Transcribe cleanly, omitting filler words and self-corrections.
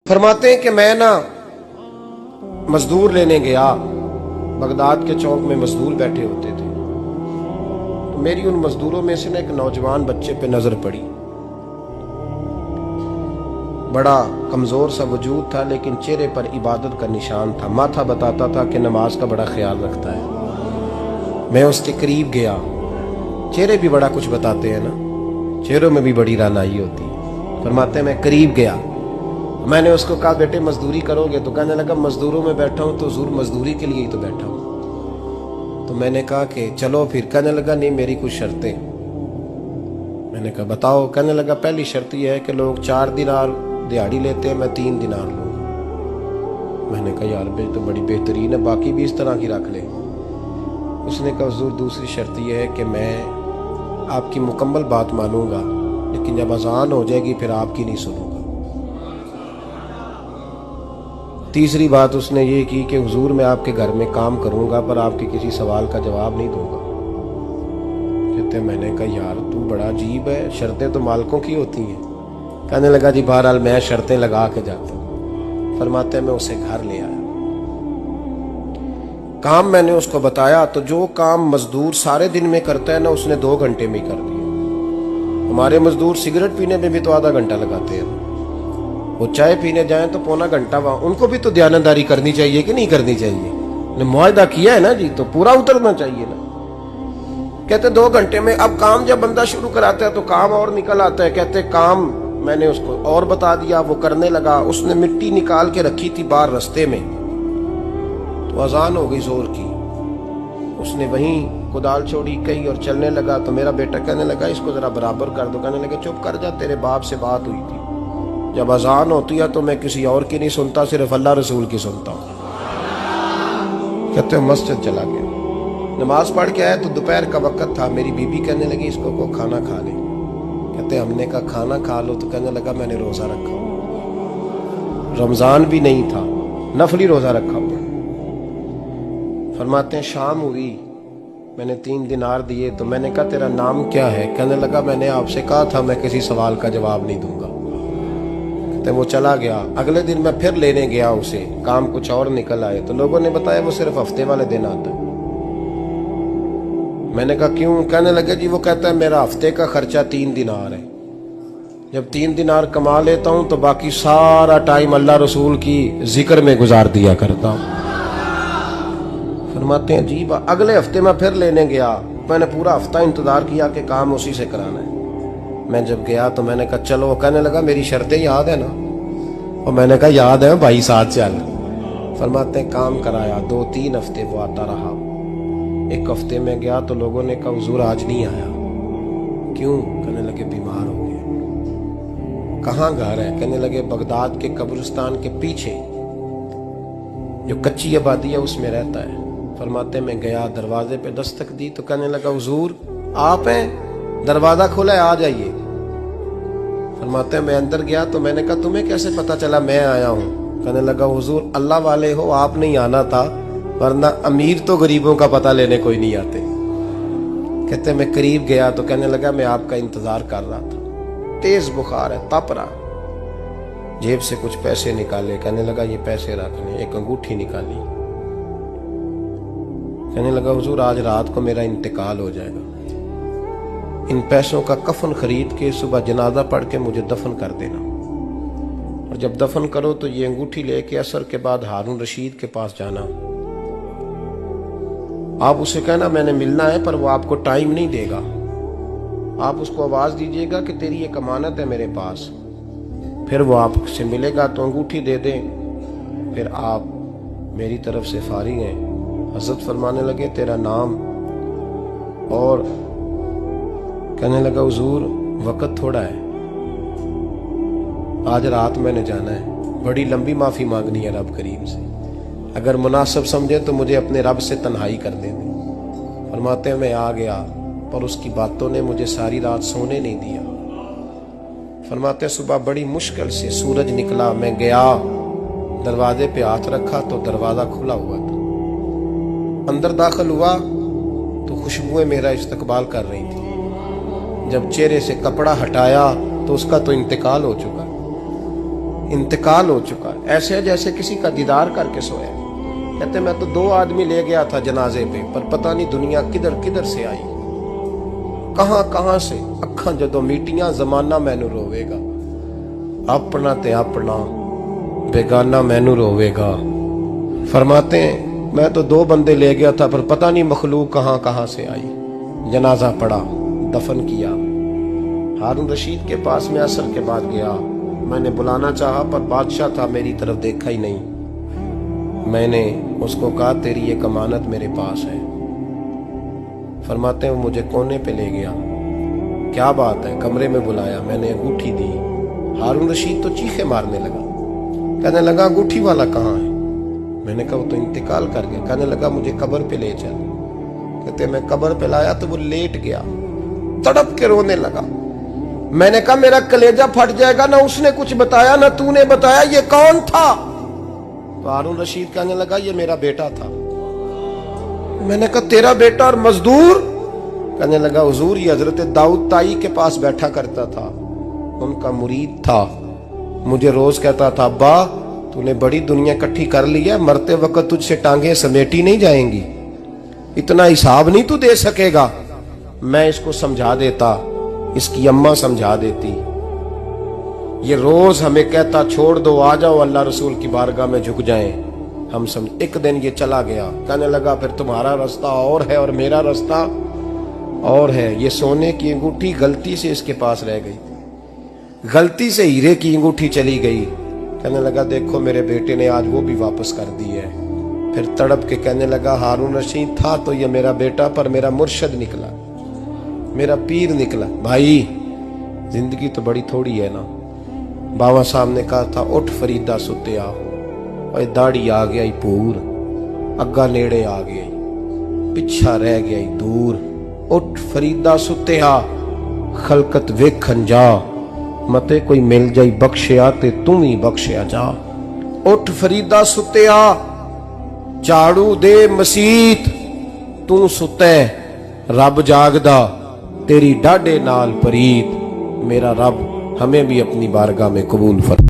फरमाते हैं कि मैं ना मजदूर लेने गया, बगदाद के चौक में मजदूर बैठे होते थे, तो मेरी उन मजदूरों में से ना एक नौजवान बच्चे पे नजर पड़ी। बड़ा कमजोर सा वजूद था, लेकिन चेहरे पर इबादत का निशान था। माथा बताता था कि नमाज का बड़ा ख्याल रखता है। मैं उसके करीब गया। चेहरे भी बड़ा कुछ बताते हैं ना, चेहरों में भी बड़ी रानाई होती है। फरमाते हैं मैं करीब गया, मैंने उसको कहा बेटे मजदूरी करोगे? तो कहने लगा मजदूरों में बैठा हूं तो जरूर मजदूरी के लिए ही तो बैठा हूं। तो मैंने कहा कि चलो फिर। कहने लगा नहीं, मेरी कुछ शर्तें। मैंने कहा बताओ। कहने लगा पहली शर्त यह है कि लोग 4 दिनार दिहाड़ी लेते हैं, मैं 3 दिनार लूंगा। मैंने कहा यार भाई तो बड़ी बेहतरीन है, बाकी भी इस तरह की रख ले। उसने कहा हुजूर दूसरी शर्त यह है कि मैं आपकी मुकम्मल बात मानूंगा, लेकिन जब अजान हो जाएगी फिर आपकी नहीं सुनूंगा। तीसरी बात उसने ये की कि हुजूर मैं आपके घर में काम करूंगा पर आपके किसी सवाल का जवाब नहीं दूंगा। कहते मैंने कहा यार तू बड़ा अजीब है, शर्तें तो मालिकों की होती हैं। कहने लगा जी बहरहाल मैं शर्तें लगा के जाता हूँ। फरमाते मैं उसे घर ले आया, काम मैंने उसको बताया, तो जो काम मजदूर सारे दिन में करता है ना उसने 2 घंटे में ही कर दिया। हमारे मजदूर सिगरेट पीने में भी तो आधा घंटा लगाते हैं, वो चाय पीने जाएं तो पौना घंटा। वहां उनको भी तो ध्यानदारी करनी चाहिए कि नहीं करनी चाहिए? ने मुआहदा किया है ना जी, तो पूरा उतरना चाहिए ना। कहते 2 घंटे में। अब काम जब बंदा शुरू कराता है तो काम और निकल आता है। कहते काम मैंने उसको और बता दिया, वो करने लगा। उसने मिट्टी निकाल के रखी थी बाहर रास्ते में, तो अजान हो गई जोर की। उसने वहीं कुदाल छोड़ी कही और चलने लगा। तो मेरा बेटा कहने लगा इसको जरा बराबर कर दो। कहने लगा चुप कर जा, तेरे बाप से बात हुई थी। जब अजान होती है तो मैं किसी और की नहीं सुनता, सिर्फ अल्लाह रसूल की सुनता हूँ। कहते मस्जिद चला गया, नमाज पढ़ के आया तो दोपहर का वक्त था। मेरी बीबी कहने लगी इसको को खाना खा ले। कहते हमने कहा खाना खा लो। तो कहने लगा मैंने रोजा रखा, रमजान भी नहीं था, नफली रोजा रखा हुआ। फरमाते हैं शाम हुई, मैंने 3 दिनार दिए। तो मैंने कहा तेरा नाम क्या है? कहने लगा मैंने आपसे कहा था मैं किसी सवाल का जवाब नहीं दूंगा। तो वो चला गया। अगले दिन मैं फिर लेने गया उसे, काम कुछ और निकल आए। तो लोगों ने बताया वो सिर्फ हफ्ते वाले दिन आता है। मैंने कहा क्यों? कहने लगे जी वो कहता है मेरा हफ्ते का खर्चा 3 दिनार है। जब 3 दिनार कमा लेता हूं तो बाकी सारा टाइम अल्लाह रसूल की जिक्र में गुजार दिया करता हूं। फरमाते हैं अजीब। अगले हफ्ते मैं फिर लेने गया, मैंने पूरा हफ्ता इंतजार किया कि काम उसी से कराना है। मैं जब गया तो मैंने कहा चलो। कहने लगा मेरी शर्तें याद है ना? और मैंने कहा याद है भाई, साथ चल। फरमाते हैं काम कराया। 2-3 हफ्ते वो आता रहा। एक हफ्ते में गया तो लोगों ने कहा हुजूर आज नहीं आया। क्यों? कहने लगे बीमार हो गए। कहाँ घर है? कहने लगे बगदाद के कब्रिस्तान के पीछे जो कच्ची आबादी है उसमें रहता है। फरमाते मैं गया, दरवाजे पे दस्तक दी तो कहने लगा हुजूर आप हैं? दरवाजा खोला है, आ जाइए। फरमाते हैं मैं अंदर गया तो मैंने कहा तुम्हें कैसे पता चला मैं आया हूँ? कहने लगा हुजूर अल्लाह वाले हो, आप नहीं आना था, वरना अमीर तो गरीबों का पता लेने कोई नहीं आते। कहते मैं करीब गया तो कहने लगा मैं आपका इंतजार कर रहा था, तेज बुखार है, तप रहा। जेब से कुछ पैसे निकाले। कहने लगा ये पैसे रखने। एक अंगूठी निकाली। कहने लगा हुजूर आज रात को मेरा इंतकाल हो जाएगा, इन पैसों का कफन खरीद के सुबह जनाजा पढ़ के मुझे दफन कर देना, और जब दफन करो तो ये अंगूठी लेके असर के बाद हारून रशीद के पास जाना। आप उसे कहना मैंने मिलना है, पर वो आपको टाइम नहीं देगा। आप उसको आवाज दीजिएगा कि तेरी एक अमानत है मेरे पास, फिर वो आपसे मिलेगा तो अंगूठी दे दे, फिर आप मेरी तरफ से फारिग हैं। हजरत फरमाने लगे तेरा नाम? और कहने लगा हुजूर वक्त थोड़ा है, आज रात मैंने जाना है, बड़ी लंबी माफी मांगनी है रब करीम से, अगर मुनासिब समझे तो मुझे अपने रब से तन्हाई कर दे। फरमाते हैं मैं आ गया, पर उसकी बातों ने मुझे सारी रात सोने नहीं दिया। फरमाते हैं सुबह बड़ी मुश्किल से सूरज निकला, मैं गया, दरवाजे पे हाथ रखा तो दरवाजा खुला हुआ था। अंदर दाखिल हुआ तो खुशबुएं मेरा इस्तकबाल कर रही थी। जब चेहरे से कपड़ा हटाया तो उसका तो इंतकाल हो चुका। इंतकाल हो चुका है, ऐसे जैसे किसी का दीदार करके सोया। कहते मैं तो 2 आदमी ले गया था जनाजे पे, पर पता नहीं दुनिया किधर किधर से आई, कहां कहां से। अखा जदों मीटियां जमाना मैनू रोवेगा, अपना ते अपना बेगाना मैनू रोवेगा। फरमाते हैं मैं तो 2 बंदे ले गया था, पर पता नहीं मखलूक कहां कहां से आई। जनाजा पड़ा, दफन किया। हारून रशीद के पास में असर के बाद गया, मैंने बुलाना चाहा पर बादशाह था, मेरी तरफ देखा ही नहीं। मैंने उसको कहा तेरी ये अमानत मेरे पास है। फरमाते हैं वो मुझे कोने पे ले गया, क्या बात है, कमरे में बुलाया, मैंने अंगूठी दी। हारून रशीद तो चीखे मारने लगा, कहने लगा अंगूठी वाला कहाँ है? मैंने कहा वो तो इंतकाल कर गया। कहने लगा मुझे कब्र पे ले चल। कहते मैं कब्र पे लाया तो वो लेट गया, तड़प के रोने लगा। मैंने कहा मेरा कलेजा फट जाएगा, ना उसने कुछ बताया ना तूने बताया, ये कौन था? तो हारून रशीद कहने लगा ये मेरा बेटा था। मैंने कहा तेरा बेटा और मजदूर? कहने लगा हुजूर ये हजरत दाऊद ताई के पास बैठा करता था, उनका मुरीद था। मुझे रोज कहता था अब्बा तूने बड़ी दुनिया इकट्ठी कर ली है, मरते वक्त तुझसे टांगे समेटी नहीं जाएंगी, इतना हिसाब नहीं तू दे सकेगा। मैं इसको समझा देता, इसकी अम्मा समझा देती। ये रोज हमें कहता छोड़ दो, आ जाओ अल्लाह रसूल की बारगाह में झुक जाएं। हम समझ। एक दिन ये चला गया, कहने लगा फिर तुम्हारा रास्ता और है और मेरा रास्ता और है। ये सोने की अंगूठी गलती से इसके पास रह गई, गलती से हीरे की अंगूठी चली गई। कहने लगा देखो मेरे बेटे ने आज वो भी वापस कर दी है। फिर तड़प के कहने लगा हारून रशीद था तो ये मेरा बेटा, पर मेरा मुर्शद निकला, मेरा पीर निकला। भाई जिंदगी तो बड़ी थोड़ी है ना। बाबा साहब ने कहा था उठ फरीदा सुते आ, और दाढ़ी आ गया पूर, अग्गा नेड़े आ गया, पिछा रह गया दूर। उठ फरीदा सुते आ, खलकत वेखन जा, मते कोई मिल जाई बख्शिया ते तू ही बख्शिया जा। उठ फरीदा सुते आ, झाड़ू दे मसीत, तू सुते रब जागदा, तेरी डाडे नाल परीत। मेरा रब हमें भी अपनी बारगाह में कबूल फरमा।